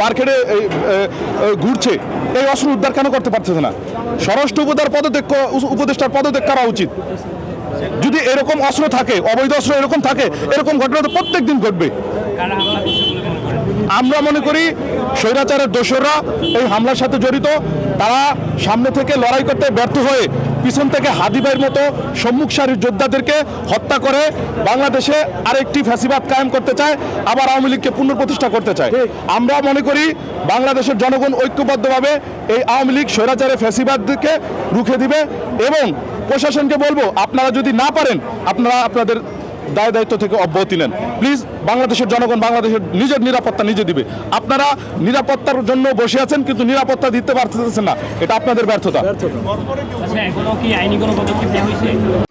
মার্কেটে ঘুরছে, এই অস্ত্র উদ্ধার কেন করতে পারতেছে না? স্বরাষ্ট্র উপদেষ্টার পদত্যাগ করা উচিত। যদি এরকম অস্ত্র থাকে, অবৈধ অস্ত্র এরকম থাকে, এরকম ঘটনা তো প্রত্যেক দিন ঘটবে। আমরা মনে করি স্বৈরাচারের দোসররা এই হামলার সাথে জড়িত। তারা সামনে থেকে লড়াই করতে ব্যর্থ হয়ে পিছন থেকে হাদিভাইয়ের মতো সম্মুখ সারির যোদ্ধাদেরকে হত্যা করে বাংলাদেশে আরেকটি ফ্যাসিবাদ কায়েম করতে চায়, আবার আওয়ামী লীগকে পুনঃপ্রতিষ্ঠা করতে চায়। আমরা মনে করি বাংলাদেশের জনগণ ঐক্যবদ্ধভাবে এই আওয়ামী লীগ স্বৈরাচারের ফ্যাসিবাদকে রুখে দিবে এবং প্রশাসনকে বলবো, আপনারা যদি না পারেন আপনারা আপনাদের দায় দায়িত্ব থেকে অব্যাহতি নেন। প্লিজ, বাংলাদেশের জনগণ বাংলাদেশের নিজের নিরাপত্তা নিজে দিবে। আপনারা নিরাপত্তার জন্য বসে আছেন কিন্তু নিরাপত্তা দিতে পারতেছেন না, এটা আপনাদের ব্যর্থতা। আচ্ছা, এখনো কি আইনি কোনো পদক্ষেপ নেওয়া হয়েছে?